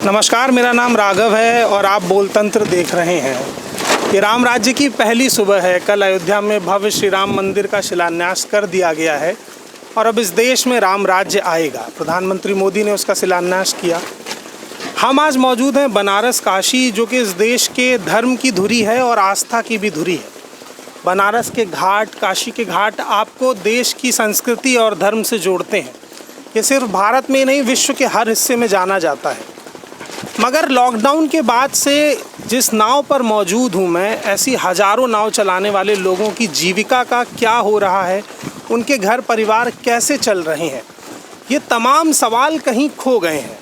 नमस्कार, मेरा नाम राघव है और आप बोलतंत्र देख रहे हैं। ये राम राज्य की पहली सुबह है। कल अयोध्या में भव्य श्री राम मंदिर का शिलान्यास कर दिया गया है और अब इस देश में राम राज्य आएगा। प्रधानमंत्री मोदी ने उसका शिलान्यास किया। हम आज मौजूद हैं बनारस काशी, जो कि इस देश के धर्म की धुरी है और आस्था की भी धुरी है। बनारस के घाट, काशी के घाट आपको देश की संस्कृति और धर्म से जोड़ते हैं। ये सिर्फ भारत में नहीं, विश्व के हर हिस्से में जाना जाता है। मगर लॉकडाउन के बाद से जिस नाव पर मौजूद हूँ मैं, ऐसी हज़ारों नाव चलाने वाले लोगों की जीविका का क्या हो रहा है, उनके घर परिवार कैसे चल रहे हैं, ये तमाम सवाल कहीं खो गए हैं।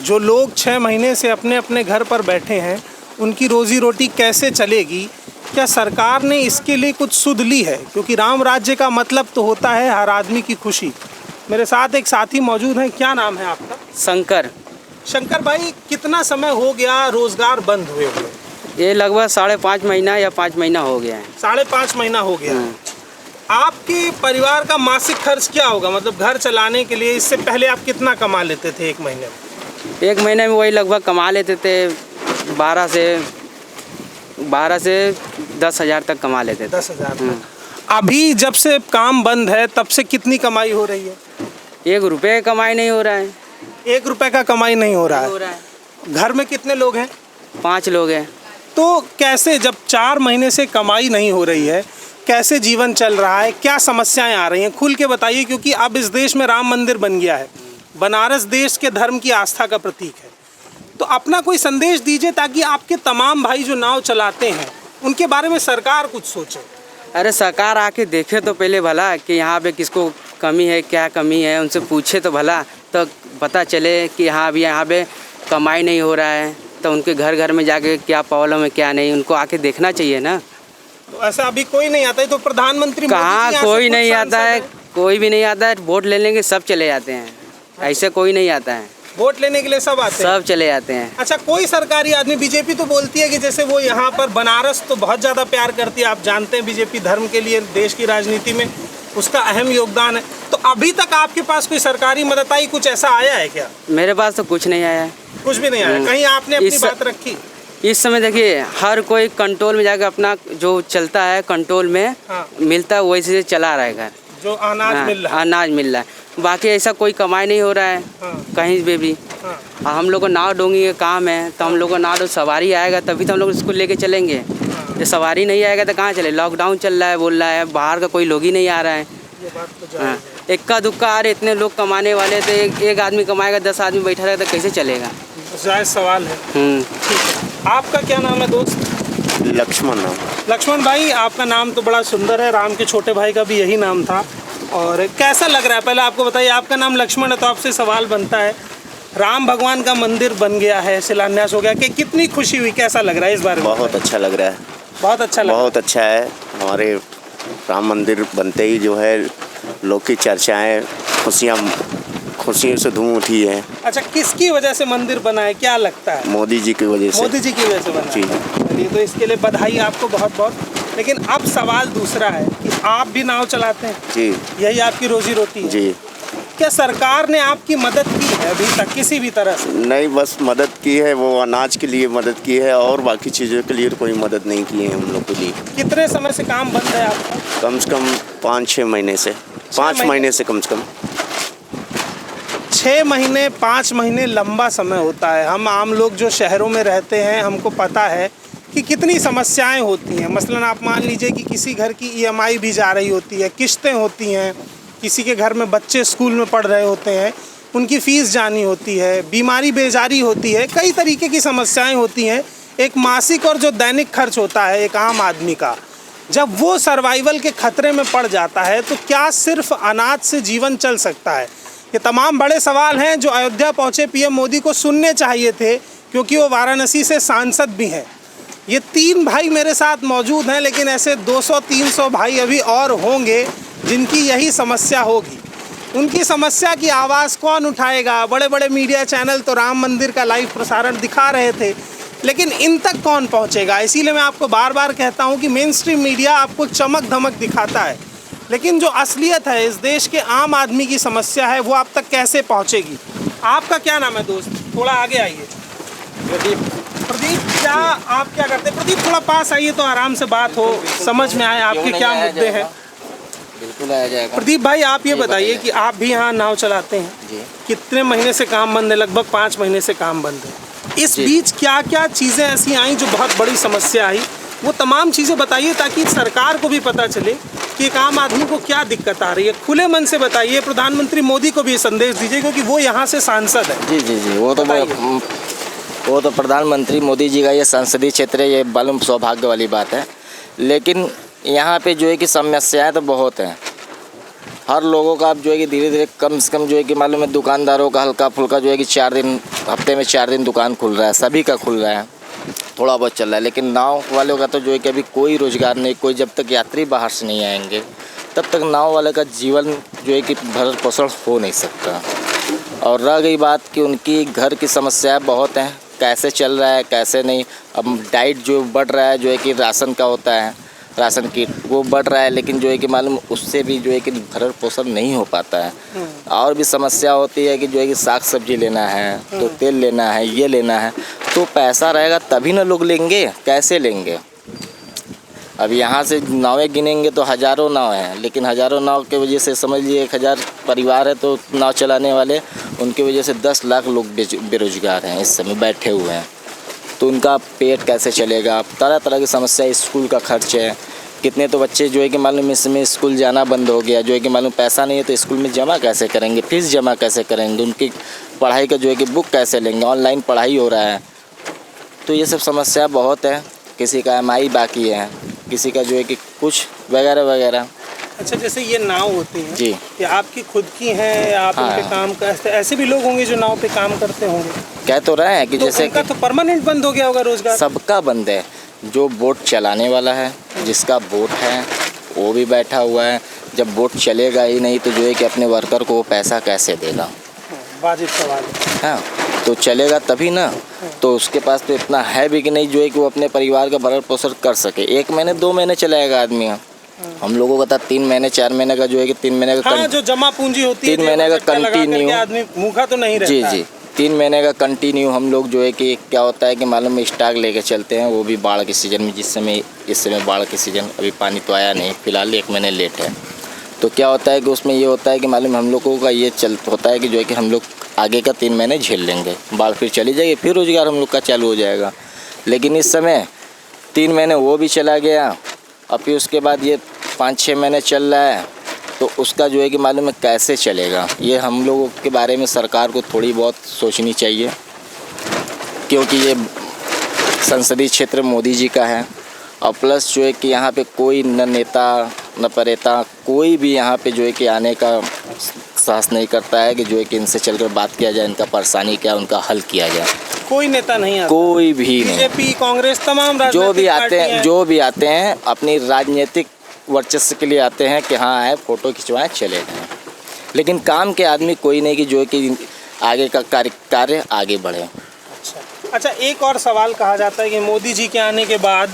जो लोग 6 महीने से अपने अपने घर पर बैठे हैं, उनकी रोज़ी रोटी कैसे चलेगी? क्या सरकार ने इसके लिए कुछ सुध ली है? क्योंकि राम राज्य का मतलब तो होता है हर आदमी की खुशी। मेरे साथ एक साथी मौजूद हैं। क्या नाम है आपका? शंकर। शंकर भाई, कितना समय हो गया रोजगार बंद हुए हुए? ये लगभग 5.5 महीना या 5 महीना हो गया है। 5.5 महीना हो गया। आपके परिवार का मासिक खर्च क्या होगा, मतलब घर चलाने के लिए? इससे पहले आप कितना कमा लेते थे एक महीने में? एक महीने में वही लगभग कमा लेते थे 12 से 10,000 तक कमा लेते थे। 10,000 तक। अभी जब से काम बंद है तब से कितनी कमाई हो रही है? 1 रुपये कमाई नहीं हो रहा है। 1 रुपये का कमाई नहीं हो रहा है। घर में कितने लोग हैं? 5 लोग हैं। तो कैसे, जब 4 महीने से कमाई नहीं हो रही है, कैसे जीवन चल रहा है? क्या समस्याएं आ रही हैं? खुल के बताइए, क्योंकि अब इस देश में राम मंदिर बन गया है। बनारस देश के धर्म की आस्था का प्रतीक है। तो अपना कोई संदेश दीजिए ताकि आपके तमाम भाई जो नाव चलाते हैं उनके बारे में सरकार कुछ सोचे। अरे सरकार आके देखे तो पहले भला कि यहाँ पे किसको कमी है, क्या कमी है, उनसे पूछे तो भला, तो पता चले कि हाँ अभी यहाँ पे कमाई नहीं हो रहा है, तो उनके घर घर में जाके क्या प्रॉब्लम है क्या नहीं, उनको आके देखना चाहिए ना। तो ऐसा अभी कोई नहीं आता है? तो प्रधानमंत्री कहाँ कोई नहीं आता है, कोई भी नहीं आता है। वोट ले लेंगे सब चले जाते हैं। ऐसे कोई नहीं आता है। वोट लेने के लिए सब आते हैं? सब चले जाते हैं। अच्छा, कोई सरकारी आदमी? बीजेपी तो बोलती है कि जैसे वो यहाँ पर बनारस तो बहुत ज़्यादा प्यार करती है। आप जानते हैं बीजेपी धर्म के लिए देश की राजनीति में उसका अहम योगदान है। तो अभी तक आपके पास कोई सरकारी मदद आई, कुछ ऐसा आया है क्या? मेरे पास तो कुछ नहीं आया है। कुछ भी नहीं आया? कहीं आपने अपनी बात रखी? इस समय देखिए, हर कोई कंट्रोल में जाकर अपना जो चलता है कंट्रोल में मिलता है, वैसे से चला रहा है घर। जो अनाज मिल रहा है, अनाज मिल रहा है। बाकी ऐसा कोई कमाई नहीं हो रहा है कहीं पे भी। हम लोग को नाव डोंगी का काम है, तो हम लोग को नाव सवारी आएगा तभी तो हम लोग इसको लेके चलेंगे। जब सवारी नहीं आएगा तो कहाँ चले? लॉकडाउन चल रहा है, बोल रहा है, बाहर का कोई लोग ही नहीं आ रहा है। ये बात तो इक्का दुक्का आ रहे, इतने लोग कमाने वाले, तो एक आदमी कमाएगा, 10 आदमी बैठा रहेगा तो कैसे चलेगा? जायज़ सवाल है। ठीक है। आपका क्या नाम है दोस्त? लक्ष्मण नाम। लक्ष्मण भाई, आपका नाम तो बड़ा सुंदर है। राम के छोटे भाई का भी यही नाम था। और कैसा लग रहा है, पहले आपको बताइए। आपका नाम लक्ष्मण है तो आपसे सवाल बनता है, राम भगवान का मंदिर बन गया है, शिलान्यास हो गया, कि कितनी खुशी हुई, कैसा लग रहा है इस बारे में? बहुत अच्छा लग रहा है। बहुत अच्छा लग रहा है। बहुत अच्छा है। हमारे राम मंदिर बनते ही जो है लोग की चर्चाएं, खुशियों से धूम उठी है। अच्छा, किसकी वजह से मंदिर बना है, क्या लगता है? मोदी जी की वजह से। मोदी जी की वजह से बना जी। है। तो इसके लिए बधाई आपको बहुत बहुत। लेकिन अब सवाल दूसरा है कि आप भी नाव चलाते हैं जी, यही आपकी रोजी रोटी है जी। क्या सरकार ने आपकी मदद की है अभी तक किसी भी तरह से? नहीं, बस मदद की है, वो अनाज के लिए मदद की है और बाकी चीज़ों के लिए कोई मदद नहीं की है हम लोग के लिए। कितने समय से काम बंद है आपका? कम से कम 5-6 महीने से। 5 महीने से कम से कम। 6 महीने 5 महीने लंबा समय होता है। हम आम लोग जो शहरों में रहते हैं, हमको पता है कि कितनी समस्याएं होती हैं। मसलन आप मान लीजिए कि किसी घर की EMI भी जा रही होती है, किस्तें होती हैं, किसी के घर में बच्चे स्कूल में पढ़ रहे होते हैं, उनकी फ़ीस जानी होती है, बीमारी बेजारी होती है, कई तरीके की समस्याएं होती हैं। एक मासिक और जो दैनिक खर्च होता है एक आम आदमी का, जब वो सर्वाइवल के खतरे में पड़ जाता है तो क्या सिर्फ अनाज से जीवन चल सकता है? ये तमाम बड़े सवाल हैं जो अयोध्या पहुँचे PM मोदी को सुनने चाहिए थे, क्योंकि वो वाराणसी से सांसद भी हैं। ये 3 भाई मेरे साथ मौजूद हैं, लेकिन ऐसे 200-300 भाई अभी और होंगे जिनकी यही समस्या होगी। उनकी समस्या की आवाज़ कौन उठाएगा? बड़े बड़े मीडिया चैनल तो राम मंदिर का लाइव प्रसारण दिखा रहे थे, लेकिन इन तक कौन पहुंचेगा? इसीलिए मैं आपको बार बार कहता हूं कि मेन स्ट्रीम मीडिया आपको चमक धमक दिखाता है, लेकिन जो असलियत है, इस देश के आम आदमी की समस्या है, वो आप तक कैसे पहुंचेगी? आपका क्या नाम है दोस्त? थोड़ा आगे आइए। प्रदीप, क्या आप क्या करते हैं? प्रदीप, थोड़ा पास आइए तो आराम से बात हो, समझ में आए आपके क्या मुद्दे हैं। बिल्कुल आया जाएगा। प्रदीप भाई, आप ये बताइए कि आप भी यहाँ नाव चलाते हैं जी। कितने महीने से काम बंद है? लगभग 5 महीने से काम बंद है। इस बीच क्या क्या चीज़ें ऐसी आई जो बहुत बड़ी समस्या आई, वो तमाम चीज़ें बताइए ताकि सरकार को भी पता चले कि एक आम आदमी को क्या दिक्कत आ रही है। खुले मन से बताइए, प्रधानमंत्री मोदी को भी संदेश दीजिए क्योंकि वो यहाँ से सांसद है। जी जी जी, वो तो प्रधानमंत्री मोदी जी का ये संसदीय क्षेत्र है, ये मालूम सौभाग्य वाली बात है। लेकिन यहाँ पे जो है कि समस्याएं तो बहुत हैं। हर लोगों का अब जो है कि धीरे धीरे कम से कम जो है कि मालूम है, दुकानदारों का हल्का फुल्का जो है कि 4 दिन, हफ्ते में 4 दिन दुकान खुल रहा है, सभी का खुल रहा है, थोड़ा बहुत चल रहा है। लेकिन नाव वालों का तो जो है कि अभी कोई रोज़गार नहीं, कोई जब तक यात्री बाहर से नहीं आएंगे तब तक नाव वाले का जीवन जो है कि भरण पोषण हो नहीं सकता। और रह गई बात कि उनकी घर की समस्याएं बहुत हैं, कैसे चल रहा है कैसे नहीं। अब डाइट जो बढ़ रहा है, जो है कि राशन का होता है, राशन किट वो बढ़ रहा है, लेकिन जो है कि मालूम उससे भी जो है कि भरण पोषण नहीं हो पाता है। और भी समस्या होती है कि जो है कि साग सब्जी लेना है तो तेल लेना है, ये लेना है, तो पैसा रहेगा तभी ना लोग लेंगे, कैसे लेंगे। अब यहाँ से नावें गिनेंगे तो हज़ारों नाव हैं, लेकिन हज़ारों नाव के वजह से समझ लीजिए 1000 परिवार है तो नाव चलाने वाले, उनकी वजह से 10 लाख लोग बेरोजगार हैं इस समय बैठे हुए हैं। तो उनका पेट कैसे चलेगा। तरह तरह की समस्या, स्कूल का खर्च है, कितने तो बच्चे जो है कि मालूम इसमें स्कूल जाना बंद हो गया, जो है कि मालूम पैसा नहीं है तो स्कूल में जमा कैसे करेंगे, फीस जमा कैसे करेंगे, उनकी पढ़ाई का जो है कि बुक कैसे लेंगे, ऑनलाइन पढ़ाई हो रहा है। तो ये सब समस्या बहुत है। किसी का EMI बाकी है, किसी का जो है कि कुछ वगैरह वगैरह। अच्छा, जैसे ये नाव होती है जी, ये आपकी खुद की है, आप उनके काम करते, ऐसे भी लोग होंगे जो नाव पे काम करते होंगे? कह तो रहे हैं कि तो जैसे उनका तो परमानेंट बंद हो गया होगा रोजगार? सबका बंद है। जो बोट चलाने वाला है, जिसका बोट है वो भी बैठा हुआ है। जब बोट चलेगा ही नहीं तो जो है कि अपने वर्कर को वो पैसा कैसे देगा? वाजिब सवाल है। हाँ, तो चलेगा तभी ना। तो उसके पास तो इतना है भी कि नहीं जो है कि वो अपने परिवार का भरण पोषण कर सके। 1 महीने 2 महीने चलाएगा आदमी। हम लोगों का था 3 महीने 4 महीने का जो है कि 3 महीने का जो जमा पूंजी होती है 3 महीने का कंटिन्यू, आदमी भूखा तो नहीं रहता। जी जी, 3 महीने का कंटिन्यू हम लोग जो है कि क्या होता है कि मालूम में स्टॉक लेके चलते हैं, वो भी बाढ़ के सीज़न में। इस समय बाढ़ के सीज़न, अभी पानी तो आया नहीं, फिलहाल 1 महीने लेट है। तो क्या होता है कि उसमें ये होता है कि मालूम हम लोगों का ये होता है कि जो है कि हम लोग आगे का 3 महीने झेल लेंगे, बाढ़ फिर चली जाएगी, फिर रोज़गार हम लोग का चालू हो जाएगा। लेकिन इस समय 3 महीने वो भी चला गया, और फिर उसके बाद ये 5-6 महीने चल रहा है, तो उसका जो है कि मालूम है कैसे चलेगा। ये हम लोगों के बारे में सरकार को थोड़ी बहुत सोचनी चाहिए, क्योंकि ये संसदीय क्षेत्र मोदी जी का है। और प्लस जो है कि यहाँ पे कोई न नेता न परेता, कोई भी यहाँ पे जो है कि आने का साहस नहीं करता है कि जो है कि इनसे चलकर बात किया जाए, इनका परेशानी क्या है उनका हल किया जाए। कोई नेता नहीं आता, कोई भी नहीं। बीजेपी, कांग्रेस, तमाम जो भी आते हैं अपनी राजनीतिक वर्चस्व के लिए आते हैं कि हाँ आए, फ़ोटो खिंचवाएं, चले गए। लेकिन काम के आदमी कोई नहीं कि जो है कि आगे का कार्य आगे बढ़े। अच्छा, एक और सवाल कहा जाता है कि मोदी जी के आने के बाद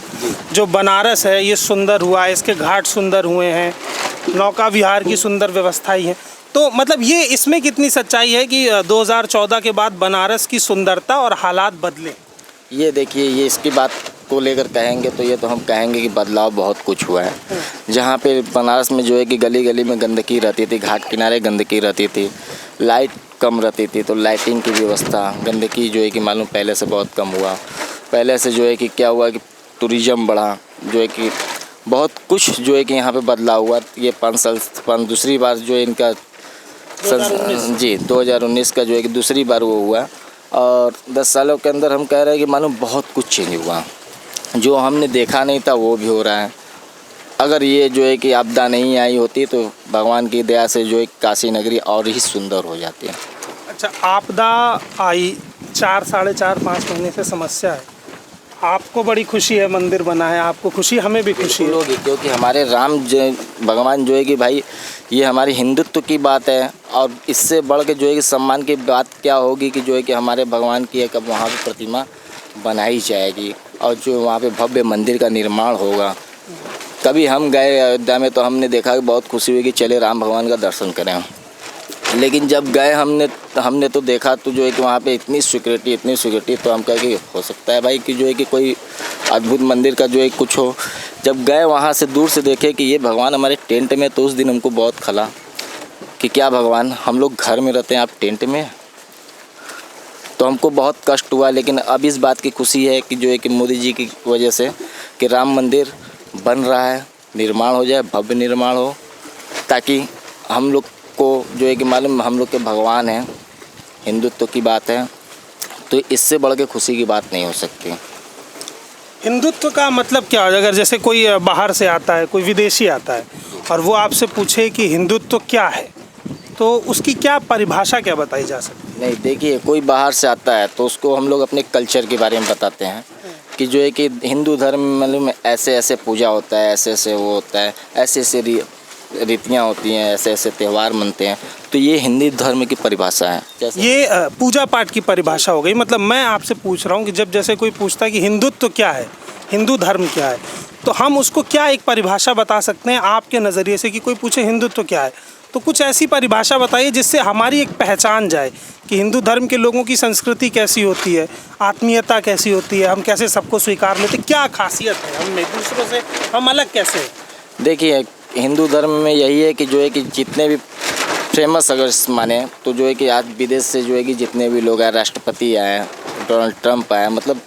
जो बनारस है ये सुंदर हुआ है, इसके घाट सुंदर हुए हैं, नौका विहार की सुंदर व्यवस्थाएं हैं। तो मतलब ये इसमें कितनी सच्चाई है कि 2014 के बाद बनारस की सुंदरता और हालात बदले? ये देखिए, ये इसकी बात को लेकर कहेंगे तो ये तो हम कहेंगे कि बदलाव बहुत कुछ हुआ है। जहाँ पे बनारस में जो है कि गली गली में गंदगी रहती थी, घाट किनारे गंदगी रहती थी, लाइट कम रहती थी, तो लाइटिंग की व्यवस्था, गंदगी जो है कि मालूम पहले से बहुत कम हुआ। पहले से जो है कि क्या हुआ कि टूरिज़्म बढ़ा, जो है कि बहुत कुछ जो है कि यहाँ पे बदलाव हुआ। ये 5 साल दूसरी बार जो है इनका 2019 का जो है कि दूसरी बार वो हुआ। और 10 सालों के अंदर हम कह रहे हैं कि मालूम बहुत कुछ चेंज हुआ, जो हमने देखा नहीं था वो भी हो रहा है। अगर ये जो है कि आपदा नहीं आई होती तो भगवान की दया से जो है काशी नगरी और ही सुंदर हो जाती है। अच्छा, आपदा आई, 4, साढ़े 4, 5 महीने से समस्या है, आपको बड़ी खुशी है, मंदिर बना है, आपको खुशी, हमें भी खुशी है, क्योंकि हमारे भगवान जो है कि भाई ये हमारी हिंदुत्व की बात है। और इससे बढ़ के जो है कि सम्मान की बात क्या होगी कि जो है कि हमारे भगवान की एक अब वहाँ पर प्रतिमा बनाई जाएगी, और जो वहाँ पे भव्य मंदिर का निर्माण होगा। कभी हम गए अयोध्या में तो हमने देखा कि बहुत खुशी हुई कि चले राम भगवान का दर्शन करें। लेकिन जब गए हमने तो देखा तो जो है कि वहाँ पे इतनी सिक्योरिटी, तो हम कहे कि हो सकता है भाई कि जो है कि कोई अद्भुत मंदिर का जो है कुछ हो। जब गए वहाँ से दूर से देखे कि ये भगवान हमारे टेंट में, तो उस दिन हमको बहुत खला कि क्या भगवान, हम लोग घर में रहते हैं, आप टेंट में। तो हमको बहुत कष्ट हुआ। लेकिन अब इस बात की खुशी है कि जो है कि मोदी जी की वजह से कि राम मंदिर बन रहा है, निर्माण हो जाए, भव्य निर्माण हो, ताकि हम लोग को जो है कि मालूम हम लोग के भगवान हैं, हिंदुत्व की बात है, तो इससे बढ़ के खुशी की बात नहीं हो सकती। हिंदुत्व का मतलब क्या है? अगर जैसे कोई बाहर से आता है, कोई विदेशी आता है और वो आपसे पूछे कि हिंदुत्व क्या है, तो उसकी क्या परिभाषा क्या बताई जा सकती है? नहीं, देखिए, कोई बाहर से आता है तो उसको हम लोग अपने कल्चर के बारे में बताते हैं कि जो है कि हिंदू धर्म में मालूम ऐसे ऐसे पूजा होता है, ऐसे ऐसे वो होता है, ऐसे ऐसे रीतियाँ होती हैं, ऐसे ऐसे त्यौहार मनते हैं। तो ये हिंदू धर्म की परिभाषा है। ये पूजा पाठ की परिभाषा हो गई। मतलब मैं आपसे पूछ रहा हूँ कि जब जैसे कोई पूछता है कि हिंदुत्व क्या है, हिंदू धर्म क्या है, तो हम उसको क्या एक परिभाषा बता सकते हैं आपके नज़रिए से? कि कोई पूछे हिंदुत्व क्या है, तो कुछ ऐसी परिभाषा बताइए जिससे हमारी एक पहचान जाए कि हिंदू धर्म के लोगों की संस्कृति कैसी होती है, आत्मीयता कैसी होती है, हम कैसे सबको स्वीकार लेते, क्या खासियत है हम में, दूसरों से हम अलग कैसे हैं? देखिए, हिंदू धर्म में यही है कि जो है कि जितने भी फेमस अगर माने तो जो है कि आज विदेश से जो है कि जितने भी लोग आए, राष्ट्रपति आए, डोनाल्ड ट्रंप आए, मतलब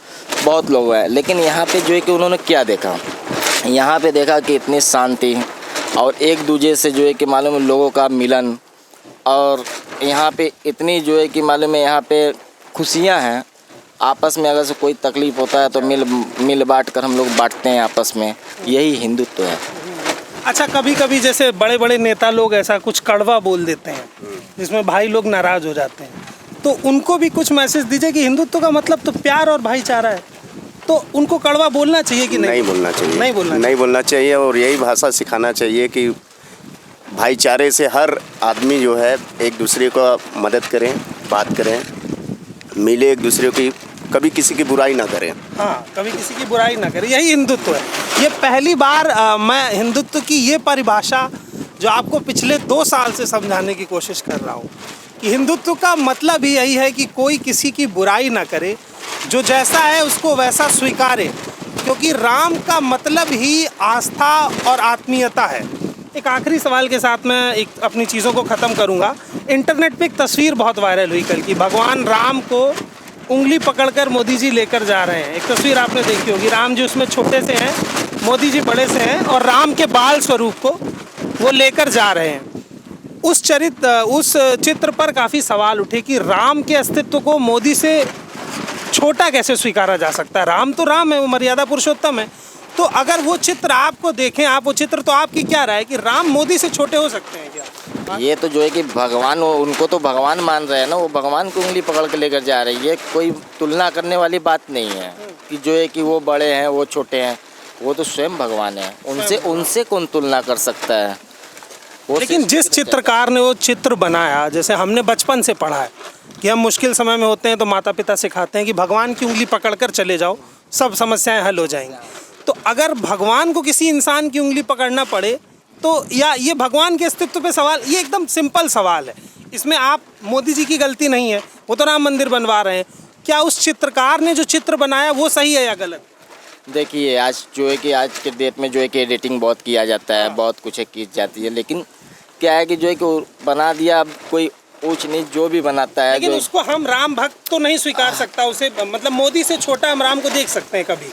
बहुत लोग आए, लेकिन यहाँ पे जो है कि उन्होंने क्या देखा, यहाँ पे देखा कि इतनी शांति और एक दूसरे से जो है कि मालूम है लोगों का मिलन, और यहाँ पे इतनी जो है कि मालूम है यहाँ पे खुशियाँ हैं। आपस में अगर से कोई तकलीफ़ होता है तो मिल बांट कर हम लोग बांटते हैं आपस में, यही हिंदुत्व है। अच्छा, कभी कभी जैसे बड़े बड़े नेता लोग ऐसा कुछ कड़वा बोल देते हैं जिसमें भाई लोग नाराज़ हो जाते हैं, तो उनको भी कुछ मैसेज दीजिए कि हिंदुत्व का मतलब तो प्यार और भाईचारा है, तो उनको कड़वा बोलना चाहिए कि नहीं बोलना चाहिए? नहीं बोलना चाहिए। और यही भाषा सिखाना चाहिए कि भाईचारे से हर आदमी जो है एक दूसरे को मदद करें, बात करें, मिले एक दूसरे की, कभी किसी की बुराई ना करें। हाँ, कभी किसी की बुराई ना करें, यही हिंदुत्व है। ये पहली बार मैं हिंदुत्व की ये परिभाषा जो आपको पिछले 2 साल से समझाने की कोशिश कर रहा हूँ कि हिंदुत्व का मतलब ही यही है कि कोई किसी की बुराई ना करे, जो जैसा है उसको वैसा स्वीकारे, क्योंकि राम का मतलब ही आस्था और आत्मीयता है। एक आखिरी सवाल के साथ मैं एक अपनी चीज़ों को ख़त्म करूँगा। इंटरनेट पे एक तस्वीर बहुत वायरल हुई कल की, भगवान राम को उंगली पकड़कर मोदी जी लेकर जा रहे हैं। एक तस्वीर आपने देखी होगी, राम जी उसमें छोटे से हैं, मोदी जी बड़े से हैं, और राम के बाल स्वरूप को वो लेकर जा रहे हैं। उस चित्र पर काफ़ी सवाल उठे कि राम के अस्तित्व को मोदी से छोटा कैसे स्वीकारा जा सकता है। राम तो राम है, वो मर्यादा पुरुषोत्तम है। तो अगर वो चित्र आपको देखें, आप वो चित्र, तो आपकी क्या राय है कि राम मोदी से छोटे हो सकते हैं क्या? ये तो जो है कि भगवान, उनको तो भगवान मान रहे हैं ना, वो भगवान को उंगली पकड़ के लेकर जा रही है। कोई तुलना करने वाली बात नहीं है कि जो है कि वो बड़े हैं वो छोटे हैं, वो तो स्वयं भगवान है, उनसे कौन तुलना कर सकता है। लेकिन जिस चित्रकार ने वो चित्र बनाया, जैसे हमने बचपन से पढ़ा है कि हम मुश्किल समय में होते हैं तो माता पिता सिखाते हैं कि भगवान की उंगली पकड़कर चले जाओ, सब समस्याएं हल हो जाएंगी। तो अगर भगवान को किसी इंसान की उंगली पकड़ना पड़े तो या ये भगवान के अस्तित्व पे सवाल, ये एकदम सिंपल सवाल है, इसमें आप मोदी जी की गलती नहीं है, वो तो राम मंदिर बनवा रहे हैं। क्या उस चित्रकार ने जो चित्र बनाया वो सही है या गलत? देखिए, आज जो है कि आज के डेट में जो है कि एडिटिंग बहुत किया जाता है, बहुत कुछ की जाती है, लेकिन क्या है कि जो है कि बना दिया, अब कोई ऊंच नीच जो भी बनाता है, लेकिन उसको हम राम भक्त तो नहीं स्वीकार सकता उसे, मतलब मोदी से छोटा हम राम को देख सकते हैं कभी?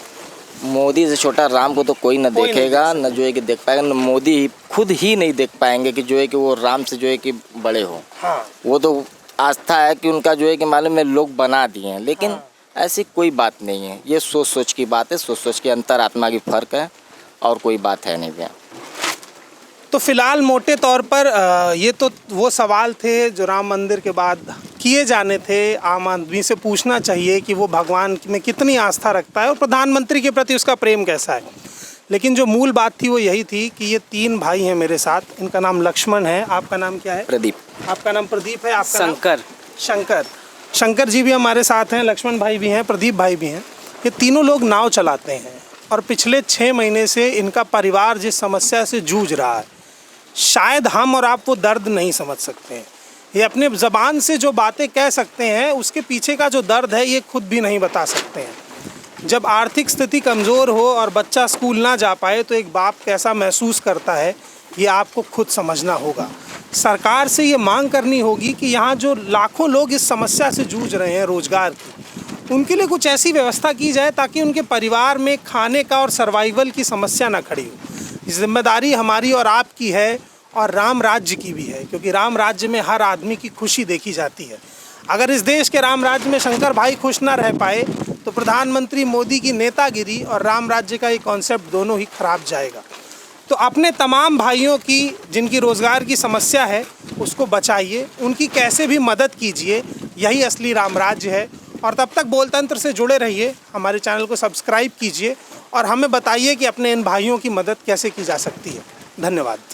मोदी से छोटा राम को तो कोई न देखेगा, न जो है कि देख पाएगा, न मोदी खुद ही नहीं देख पाएंगे कि जो है कि वो राम से जो है कि बड़े हो। हाँ। वो तो आस्था है कि उनका जो है कि मालूम है लोग बना दिए हैं, लेकिन हाँ। ऐसी कोई बात नहीं है। ये सोच की बात है, सोच के अंतरात्मा की फ़र्क है, और कोई बात है नहीं भैया। तो फिलहाल मोटे तौर पर ये तो वो सवाल थे जो राम मंदिर के बाद किए जाने थे। आम आदमी से पूछना चाहिए कि वो भगवान में कितनी आस्था रखता है और प्रधानमंत्री के प्रति उसका प्रेम कैसा है। लेकिन जो मूल बात थी वो यही थी कि ये 3 भाई हैं मेरे साथ, इनका नाम लक्ष्मण है, आपका नाम क्या है? प्रदीप। आपका नाम प्रदीप है, आपका शंकर। शंकर जी भी हमारे साथ हैं, लक्ष्मण भाई भी हैं, प्रदीप भाई भी हैं। ये तीनों लोग नाव चलाते हैं और पिछले 6 महीने से इनका परिवार जिस समस्या से जूझ रहा है, शायद हम और आप वो दर्द नहीं समझ सकते हैं। ये अपने ज़बान से जो बातें कह सकते हैं उसके पीछे का जो दर्द है ये खुद भी नहीं बता सकते हैं। जब आर्थिक स्थिति कमज़ोर हो और बच्चा स्कूल ना जा पाए तो एक बाप कैसा महसूस करता है ये आपको खुद समझना होगा। सरकार से ये मांग करनी होगी कि यहाँ जो लाखों लोग इस समस्या से जूझ रहे हैं रोज़गार की, उनके लिए कुछ ऐसी व्यवस्था की जाए ताकि उनके परिवार में खाने का और सर्वाइवल की समस्या ना खड़ी हो। जिम्मेदारी हमारी और आपकी है और राम राज्य की भी है, क्योंकि राम राज्य में हर आदमी की खुशी देखी जाती है। अगर इस देश के राम राज्य में शंकर भाई खुश ना रह पाए तो प्रधानमंत्री मोदी की नेतागिरी और राम राज्य का ये कॉन्सेप्ट दोनों ही खराब जाएगा। तो अपने तमाम भाइयों की जिनकी रोज़गार की समस्या है उसको बचाइए, उनकी कैसे भी मदद कीजिए, यही असली राम राज्य है। और तब तक बोलतंत्र से जुड़े रहिए, हमारे चैनल को सब्सक्राइब कीजिए और हमें बताइए कि अपने इन भाइयों की मदद कैसे की जा सकती है। धन्यवाद।